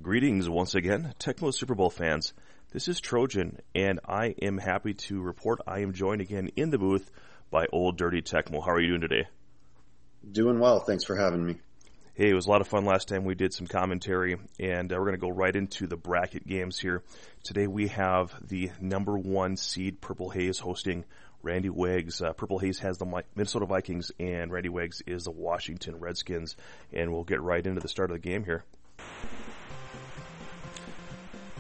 Greetings once again, Tecmo Super Bowl fans. This is Trojan, and I am happy to report I am joined again in the booth by Old Dirty Tecmo. How are you doing today? Doing well. Thanks for having me. Hey, it was a lot of fun last time we did some commentary, and we're going to go right into the bracket games here. Today we have the number 1 seed Purplehaze hosting Randywags. Purplehaze has the Minnesota Vikings, and Randywags is the Washington Redskins. And we'll get right into the start of the game here.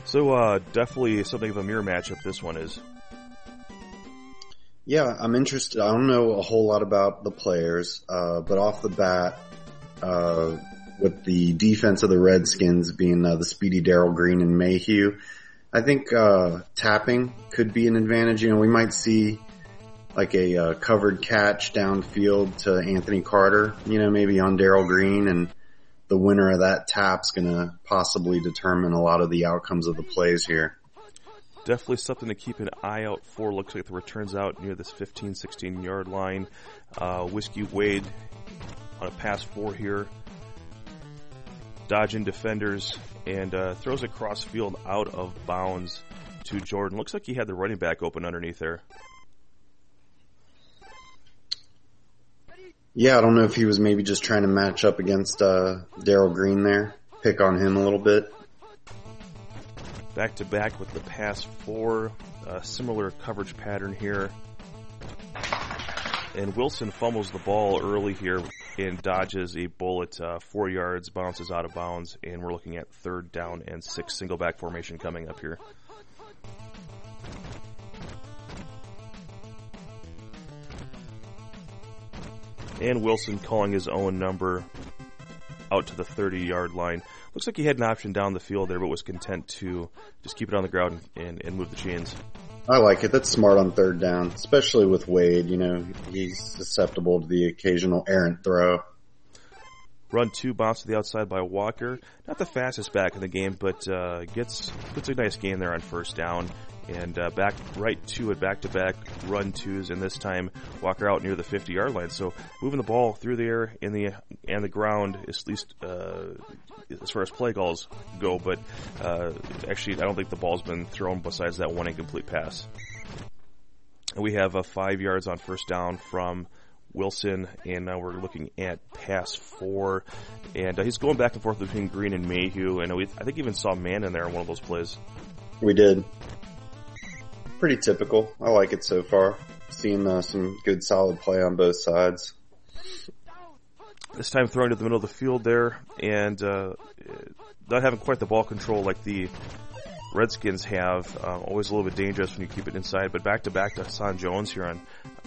So definitely something of a mirror matchup this one is. Yeah, I'm interested. I don't know a whole lot about the players, but off the bat, with the defense of the Redskins being the speedy Darrell Green and Mayhew, I think tapping could be an advantage. You know, we might see like a covered catch downfield to Anthony Carter, you know, maybe on Darrell Green, and the winner of that tap's going to possibly determine a lot of the outcomes of the plays here. Definitely something to keep an eye out for. Looks like the return's out near this 15, 16-yard line. Whiskey Wade on a pass 4 here. Dodging defenders and throws it cross field out of bounds to Jordan. Looks like he had the running back open underneath there. Yeah, I don't know if he was maybe just trying to match up against Darrell Green there, pick on him a little bit. Back to back with the pass 4, similar coverage pattern here. And Wilson fumbles the ball early here and dodges a bullet 4 yards, bounces out of bounds, and we're looking at 3rd down and 6 single back formation coming up here. And Wilson calling his own number out to the 30-yard line. Looks like he had an option down the field there, but was content to just keep it on the ground and move the chains. I like it. That's smart on 3rd down, especially with Wade. You know, he's susceptible to the occasional errant throw. Run 2, bounce to the outside by Walker. Not the fastest back in the game, but gets a nice gain there on 1st down. And back right to it, back-to-back run 2s, and this time Walker out near the 50-yard line. So moving the ball through the air and the ground, at least as far as play calls go. But actually, I don't think the ball's been thrown besides that one incomplete pass. And we have 5 yards on 1st down from Wilson, and now we're looking at pass 4. And he's going back and forth between Green and Mayhew, and I think even saw Man in there in one of those plays. We did. Pretty typical. I like it so far. Seeing some good solid play on both sides. This time throwing to the middle of the field there, and not having quite the ball control like the Redskins have. Always a little bit dangerous when you keep it inside, but back-to-back to Hassan Jones here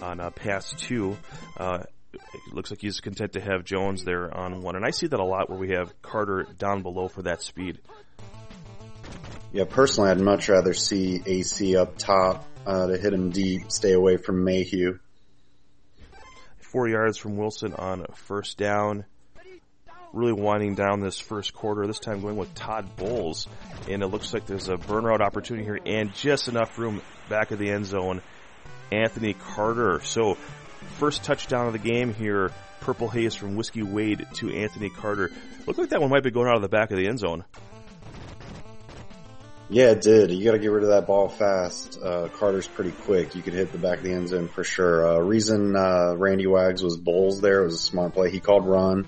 on pass 2. It looks like he's content to have Jones there on 1, and I see that a lot where we have Carter down below for that speed. Yeah, personally, I'd much rather see AC up top to hit him deep, stay away from Mayhew. 4 yards from Wilson on 1st down. Really winding down this first quarter, this time going with Todd Bowles. And it looks like there's a burn route opportunity here and just enough room back of the end zone. Anthony Carter. So, first touchdown of the game here, Purplehaze from Whiskey Wade to Anthony Carter. Looked like that one might be going out of the back of the end zone. Yeah, it did. You got to get rid of that ball fast. Carter's pretty quick. You could hit the back of the end zone for sure. Reason Randywags was Bowles there. It was a smart play. He called run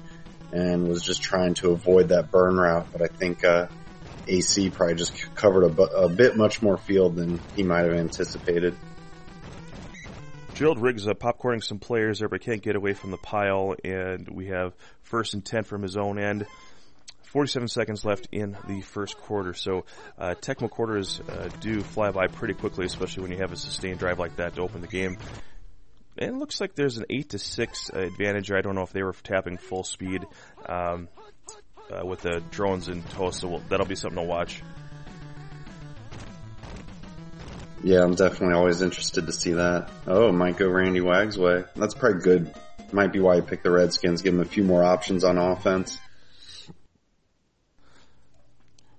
and was just trying to avoid that burn route. But I think AC probably just covered a bit much more field than he might have anticipated. Gerald Riggs popcorning some players there, but can't get away from the pile. And we have 1st and 10 from his own end. 47 seconds left in the first quarter, so Tecmo quarters do fly by pretty quickly, especially when you have a sustained drive like that to open the game. And it looks like there's an 8-6 advantage. I don't know if they were tapping full speed with the drones in tow, so that'll be something to watch. Yeah, I'm definitely always interested to see that. Oh, it might go Randywags' way. That's probably good. Might be why you picked the Redskins, give them a few more options on offense.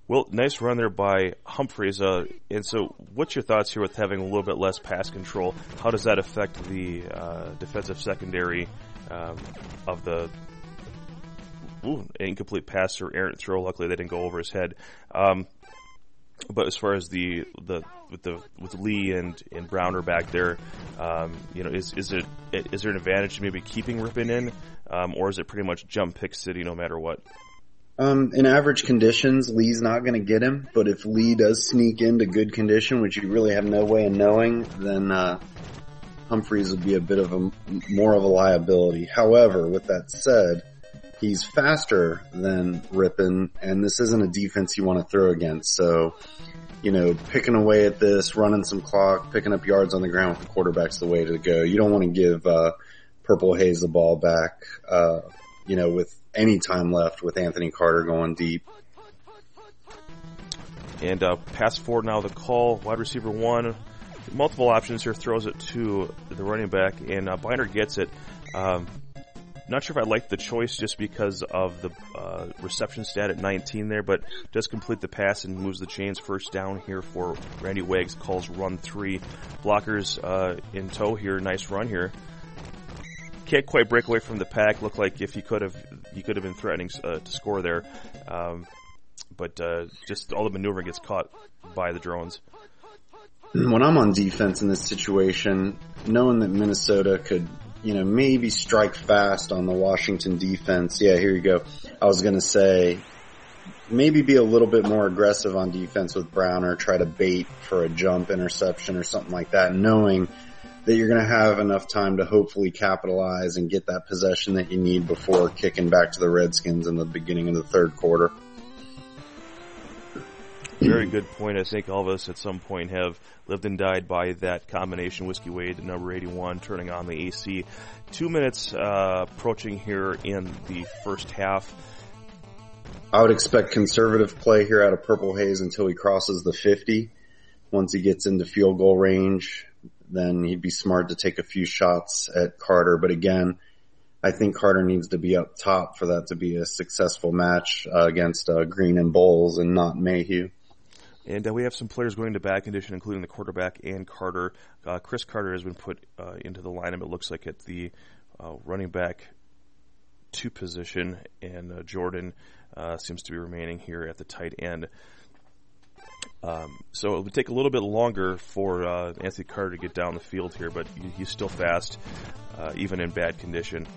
Well, nice run there by Humphreys. And so what's your thoughts here with having a little bit less pass control? How does that affect the defensive secondary of the an incomplete pass or errant throw. Luckily, they didn't go over his head. But as far as with Lee and Browner back there, is there an advantage to maybe keeping Rippin in, or is it pretty much jump pick city no matter what? In average conditions, Lee's not going to get him, but if Lee does sneak into good condition, which you really have no way of knowing, then Humphreys would be a bit of more of a liability. However, with that said, he's faster than Rippin, and this isn't a defense you want to throw against. So, picking away at this, running some clock, picking up yards on the ground with the quarterback's the way to go. You don't want to give Purplehaze the ball back, with any time left with Anthony Carter going deep. And pass forward now, the call, wide receiver 1. Multiple options here, throws it to the running back, and Binder gets it. Not sure if I like the choice just because of the reception stat at 19 there, but does complete the pass and moves the chains. First down here for Randywags, calls run 3. Blockers in tow here, nice run here. Can't quite break away from the pack. Looked like if he could have been threatening to score there, but just all the maneuvering gets caught by the drones. When I'm on defense in this situation, knowing that Minnesota could, maybe strike fast on the Washington defense. Yeah, here you go. I was going to say, maybe be a little bit more aggressive on defense with Browner, try to bait for a jump interception or something like that, knowing that you're going to have enough time to hopefully capitalize and get that possession that you need before kicking back to the Redskins in the beginning of the third quarter. Very good point. I think all of us at some point have lived and died by that combination. Whiskey Wade, number 81, turning on the AC. 2 minutes approaching here in the first half. I would expect conservative play here out of Purplehaze until he crosses the 50. Once he gets into field goal range, then he'd be smart to take a few shots at Carter. But again, I think Carter needs to be up top for that to be a successful match against Green and Bowles and not Mayhew. And we have some players going to bad condition, including the quarterback and Carter. Chris Carter has been put into the lineup, it looks like, at the running back 2 position, and Jordan seems to be remaining here at the tight end. So it would take a little bit longer for Anthony Carter to get down the field here, but he's still fast, even in bad condition.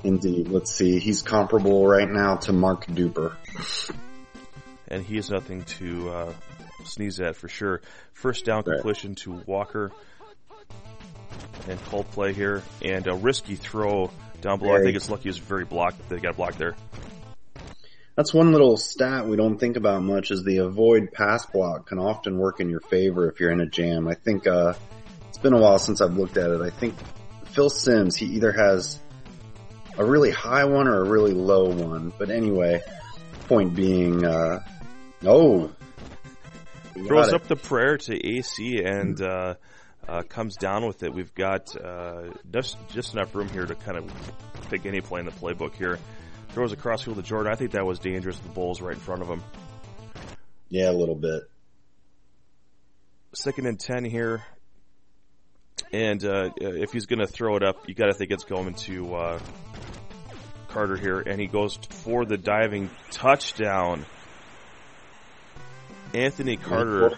Indeed. Let's see. He's comparable right now to Mark Duper. And he is nothing to sneeze at for sure. First down completion to Walker. And called play here. And a risky throw down below. I think it's lucky it was very blocked. They got blocked there. That's one little stat we don't think about much is the avoid pass block can often work in your favor if you're in a jam. I think it's been a while since I've looked at it. I think Phil Simms, he either has a really high one or a really low one. But anyway, point being, throws up the prayer to AC and comes down with it. We've got just enough room here to kind of pick any play in the playbook here. Throws across field to Jordan. I think that was dangerous. The Bulls right in front of him. Yeah, a little bit. 2nd and 10 here. And if he's going to throw it up, you got to think it's going to Carter here. And he goes for the diving touchdown. Anthony Carter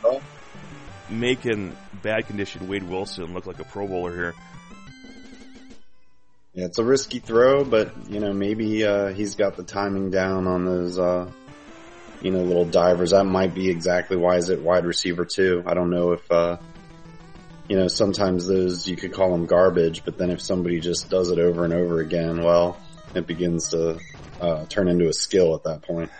making bad condition Wade Wilson look like a Pro Bowler here. Yeah, it's a risky throw, but, maybe he's got the timing down on those, little divers. That might be exactly why is it wide receiver 2. I don't know if, sometimes those, you could call them garbage, but then if somebody just does it over and over again, well, it begins to turn into a skill at that point.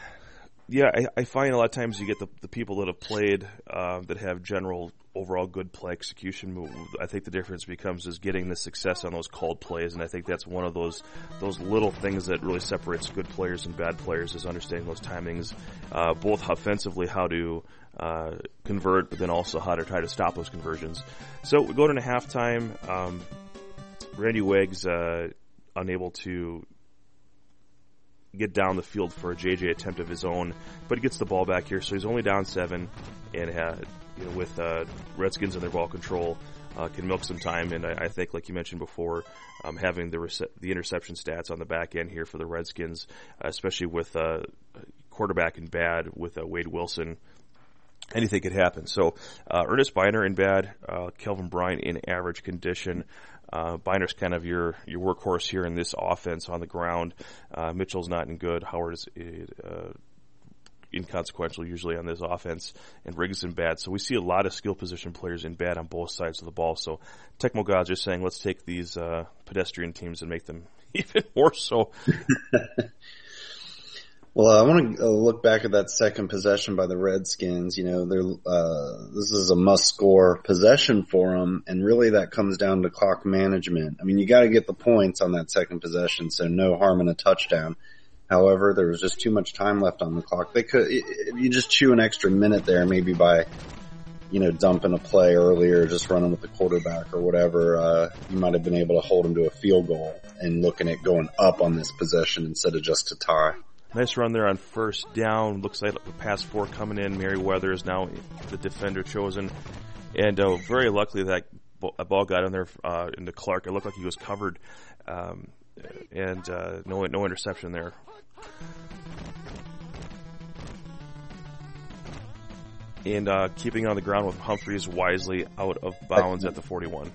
Yeah, I find a lot of times you get the people that have played that have general overall good play execution. I think the difference becomes is getting the success on those called plays, and I think that's one of those little things that really separates good players and bad players is understanding those timings, both offensively how to convert, but then also how to try to stop those conversions. So we go into halftime. Randywags unable to get down the field for a JJ attempt of his own, but he gets the ball back here, so he's only down 7, and with Redskins in their ball control, can milk some time. And I think, like you mentioned before, having the interception stats on the back end here for the Redskins, especially with quarterback in bad with Wade Wilson, anything could happen. So Ernest Biner in bad, Kelvin Bryant in average condition. Biner's kind of your workhorse here in this offense on the ground. Mitchell's not in good. Howard is inconsequential usually on this offense, and Riggs in bad. So we see a lot of skill position players in bad on both sides of the ball. So Tecmo guys are saying, let's take these pedestrian teams and make them even more so. Well, I want to look back at that second possession by the Redskins. You know, this is a must-score possession for them, and really that comes down to clock management. I mean, you got to get the points on that second possession, so no harm in a touchdown. However, there was just too much time left on the clock. If you just chew an extra minute there, maybe by, dumping a play earlier, just running with the quarterback or whatever, you might have been able to hold them to a field goal and looking at going up on this possession instead of just to tie. Nice run there on first down. Looks like the pass 4 coming in. Merriweather is now the defender chosen. And very luckily that ball got in there into Clark. It looked like he was covered. And no interception there. And keeping on the ground with Humphreys wisely out of bounds at the 41.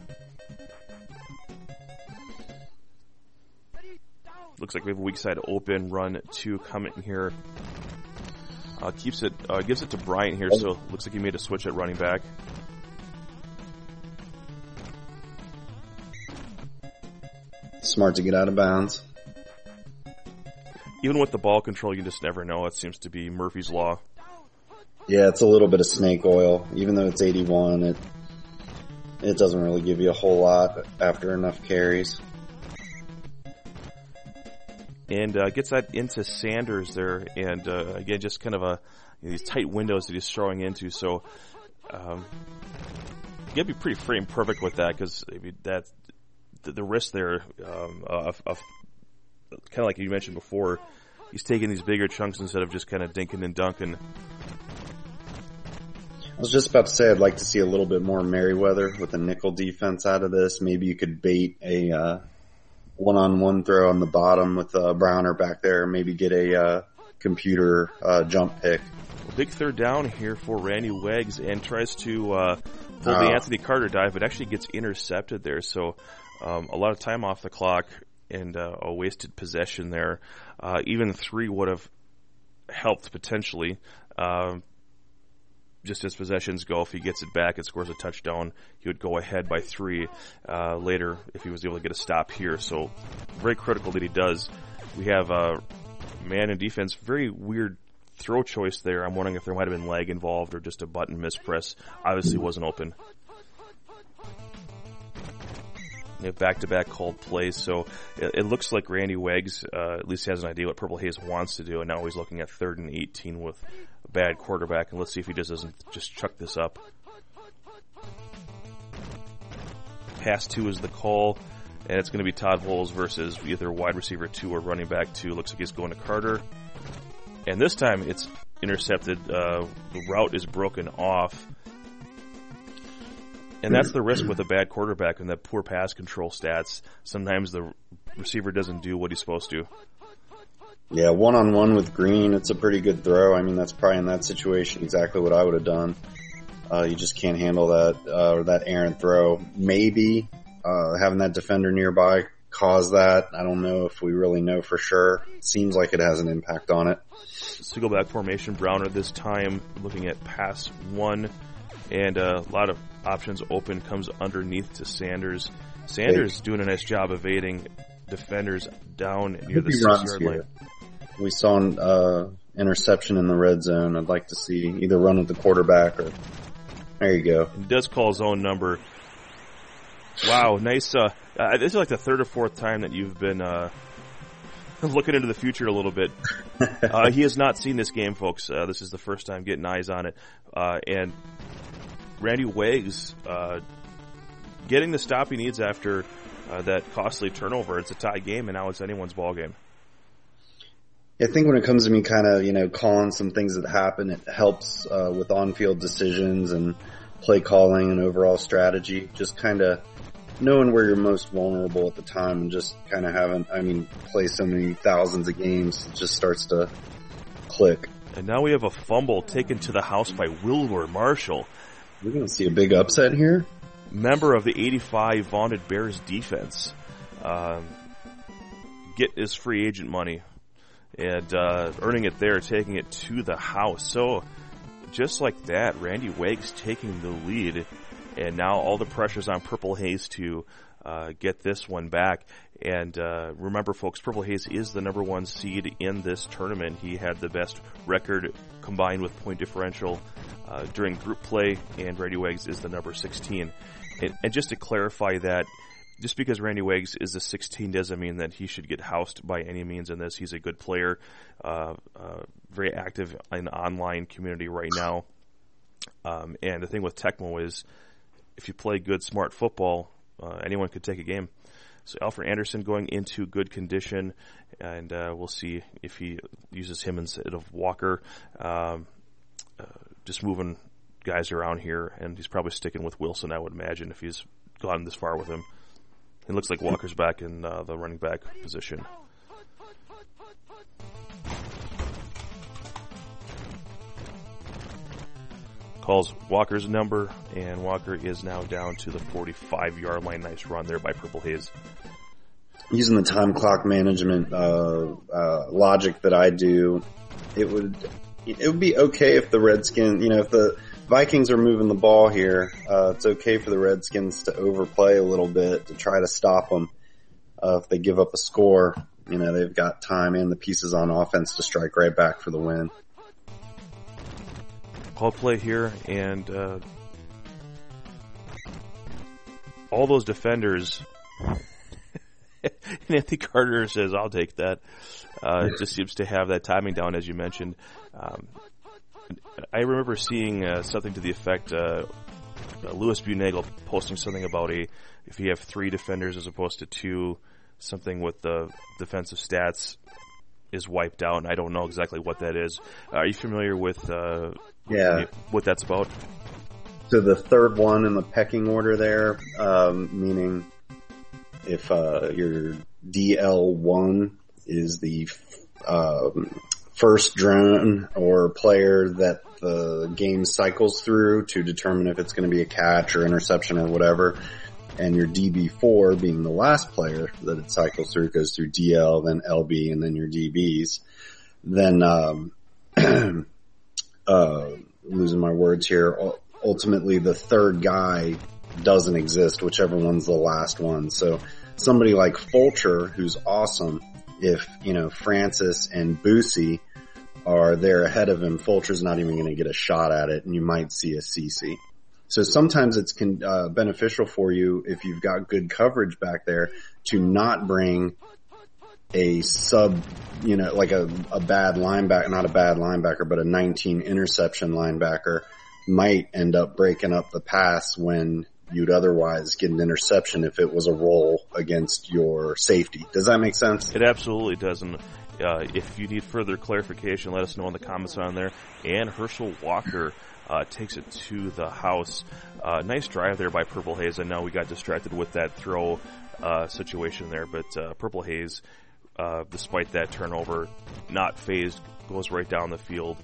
Looks like we have a weak side open. Run 2 coming here. Gives it to Bryant here, so looks like he made a switch at running back. Smart to get out of bounds. Even with the ball control, you just never know. It seems to be Murphy's Law. Yeah, it's a little bit of snake oil. Even though it's 81, it doesn't really give you a whole lot after enough carries. And gets that into Sanders there, and again, just kind of these tight windows that he's throwing into. So you got to be pretty frame perfect with that, because that's the risk there of kind of like you mentioned before. He's taking these bigger chunks instead of just kind of dinking and dunking. I was just about to say I'd like to see a little bit more Merriweather with a nickel defense out of this. Maybe you could bait a one-on-one throw on the bottom with Browner back there. Maybe get a computer jump pick. Well, big third down here for Randy Wags, and tries to pull the Anthony Carter dive, but actually gets intercepted there. So a lot of time off the clock and a wasted possession there. Even 3 would have helped potentially. Just as possessions go, if he gets it back and scores a touchdown, he would go ahead by 3 later if he was able to get a stop here. So very critical that he does. We have man in defense. Very weird throw choice there. I'm wondering if there might have been leg involved or just a button mispress. Obviously wasn't open. They have back-to-back called plays, so it looks like Randy Wags at least has an idea what Purplehaze wants to do, and now he's looking at 3rd and 18 with a bad quarterback, and let's see if he just doesn't just chuck this up. Pass 2 is the call, and it's going to be Todd Voles versus either wide receiver 2 or running back 2. Looks like he's going to Carter, and this time it's intercepted. The route is broken off. And that's the risk with a bad quarterback and the poor pass control stats. Sometimes the receiver doesn't do what he's supposed to. Yeah, one-on-one with Green, it's a pretty good throw. I mean, that's probably in that situation exactly what I would have done. You just can't handle that, or that errant throw. Maybe having that defender nearby caused that. I don't know if we really know for sure. Seems like it has an impact on it. Single back formation, Browner this time looking at pass 1. And a lot of options open, comes underneath to Sanders. Sanders doing a nice job evading defenders down near the 6-yard line. We saw an interception in the red zone. I'd like to see either run with the quarterback or... There you go. He does call his own number. Wow, nice. This is like the 3rd or 4th time that you've been looking into the future a little bit. He has not seen this game, folks. This is the first time getting eyes on it. And Randy Wags getting the stop he needs after that costly turnover. It's a tie game, and now it's anyone's ball game. I think when it comes to me kind of, calling some things that happen, it helps with on-field decisions and play calling and overall strategy. Just kind of knowing where you're most vulnerable at the time and just kind of play so many thousands of games, it just starts to click. And now we have a fumble taken to the house by Wilbur Marshall. We're going to see a big upset here. Member of the 85 vaunted Bears defense. Get his free agent money. And earning it there, taking it to the house. So, just like that, Randywags taking the lead. And now all the pressure's on Purplehaze to get this one back. And remember, folks, Purplehaze is the number 1 seed in this tournament. He had the best record combined with point differential during group play, and Randywags is the number 16. And just to clarify that, just because Randywags is the 16 doesn't mean that he should get housed by any means in this. He's a good player, very active in the online community right now. And the thing with Tecmo is, if you play good, smart football, anyone could take a game. So Alfred Anderson going into good condition, and we'll see if he uses him instead of Walker. Just moving guys around here, and he's probably sticking with Wilson, I would imagine, if he's gone this far with him. It looks like Walker's back in the running back position. Calls Walker's number, and Walker is now down to the 45-yard line. Nice run there by Purplehaze. Using the time clock management logic that I do, it would be okay if the Redskins, if the Vikings are moving the ball here, it's okay for the Redskins to overplay a little bit to try to stop them. If they give up a score, they've got time and the pieces on offense to strike right back for the win. Call play here, and all those defenders. Anthony Carter says, "I'll take that." Just seems to have that timing down, as you mentioned. I remember seeing something to the effect, Louis Bunagel posting something about if you have 3 defenders as opposed to 2, something with the defensive stats is wiped out, and I don't know exactly what that is. Are you familiar with what that's about? So the third one in the pecking order there, meaning if your DL1 is the first drone or player that the game cycles through to determine if it's going to be a catch or interception or whatever, and your DB4 being the last player that it cycles through, goes through DL, then LB, and then your DBs, then losing my words here, ultimately the third guy doesn't exist, whichever one's the last one. So somebody like Fulcher, who's awesome, if, Francis and Boosie are there ahead of him, Fulcher's not even going to get a shot at it, and you might see a CC. So sometimes it's beneficial for you, if you've got good coverage back there, to not bring a like a bad linebacker, not a bad linebacker, but a 19 interception linebacker might end up breaking up the pass when you'd otherwise get an interception if it was a roll against your safety. Does that make sense? It absolutely does. And if you need further clarification, let us know in the comments on there. And Herschel Walker takes it to the house. Nice drive there by Purplehaze. I know we got distracted with that throw situation there, but Purplehaze, despite that turnover, not phased, goes right down the field.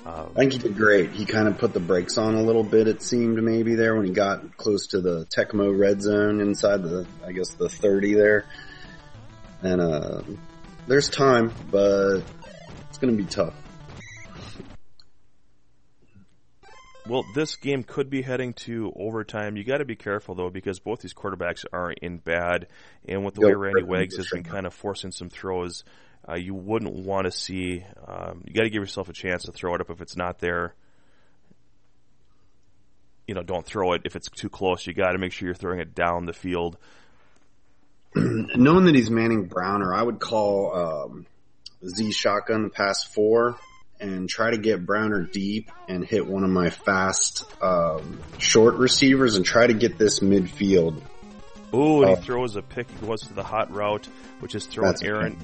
I think he did great. He kind of put the brakes on a little bit, it seemed, maybe there when he got close to the Tecmo red zone inside the 30 there. And there's time, but it's going to be tough. Well, this game could be heading to overtime. You got to be careful, though, because both these quarterbacks are in bad. And with the way Randywags has been kind of forcing some throws, you wouldn't want to see. You got to give yourself a chance to throw it up if it's not there. Don't throw it if it's too close. You got to make sure you're throwing it down the field. Knowing that he's manning Browner, I would call Z shotgun the pass 4 and try to get Browner deep and hit one of my fast short receivers and try to get this midfield Oh, and he throws a pick. He goes to the hot route, which is throwing errant.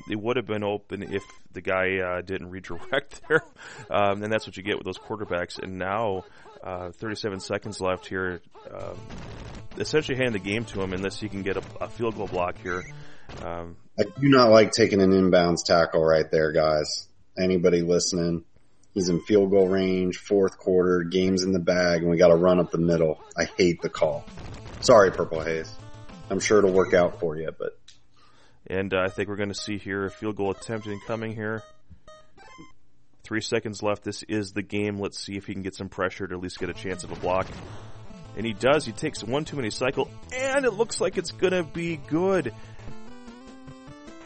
It would have been open if the guy didn't redirect there. And that's what you get with those quarterbacks. And now, 37 seconds left here. Essentially hand the game to him unless he can get a field goal block here. I do not like taking an inbounds tackle right there, guys. Anybody listening? He's in field goal range, fourth quarter, game's in the bag, and we got to run up the middle. I hate the call. Sorry, Purplehaze. I'm sure it'll work out for you, but. And I think we're going to see here a field goal attempt incoming here. 3 seconds left. This is the game. Let's see if he can get some pressure to at least get a chance of a block. And he does. He takes one too many cycle, and it looks like it's going to be good.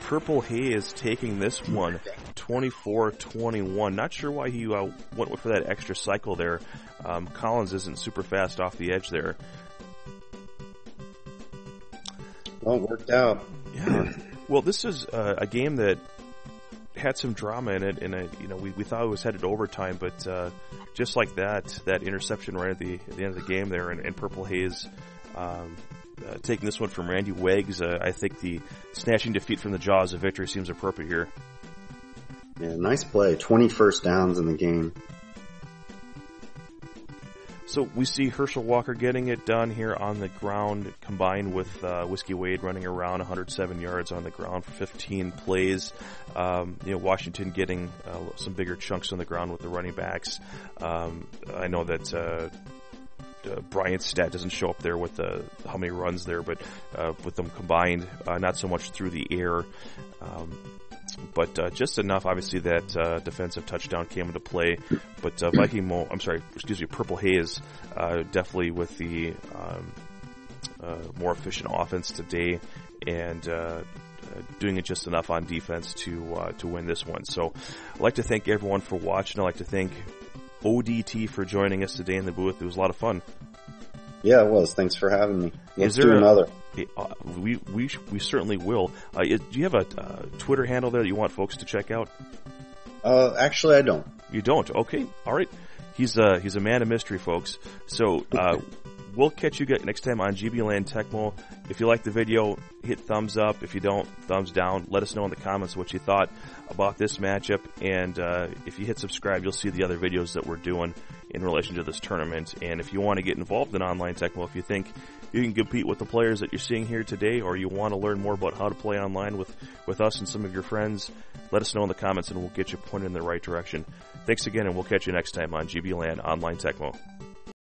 Purplehaze taking this one, 24-21. Not sure why he went for that extra cycle there. Collins isn't super fast off the edge there. Well, it worked out. Yeah. Well, this is a game that had some drama in it, and we thought it was headed to overtime, but just like that interception right at the end of the game there, and Purplehaze taking this one from Randywags, I think the snatching defeat from the jaws of victory seems appropriate here. Yeah, nice play. 20 first downs in the game. So we see Herschel Walker getting it done here on the ground, combined with Whiskey Wade running around 107 yards on the ground for 15 plays. Washington getting some bigger chunks on the ground with the running backs. I know that Bryant's stat doesn't show up there with how many runs there, but with them combined, not so much through the air. But just enough, obviously, that defensive touchdown came into play. But Purplehaze definitely with the more efficient offense today, and doing it just enough on defense to win this one. So I'd like to thank everyone for watching. I'd like to thank ODT for joining us today in the booth. It was a lot of fun. Yeah, it was. Thanks for having me. Let's do another. We certainly will. Do you have a Twitter handle there that you want folks to check out? Actually, I don't. You don't? Okay. All right. He's a man of mystery, folks. So we'll catch you guys next time on GBLAN Tecmo. If you like the video, hit thumbs up. If you don't, thumbs down. Let us know in the comments what you thought about this matchup. And if you hit subscribe, you'll see the other videos that we're doing in relation to this tournament. And if you want to get involved in online Tecmo, if you think you can compete with the players that you're seeing here today, or you want to learn more about how to play online with us and some of your friends, let us know in the comments and we'll get you pointed in the right direction. Thanks again, and we'll catch you next time on GBLAN Online Tecmo.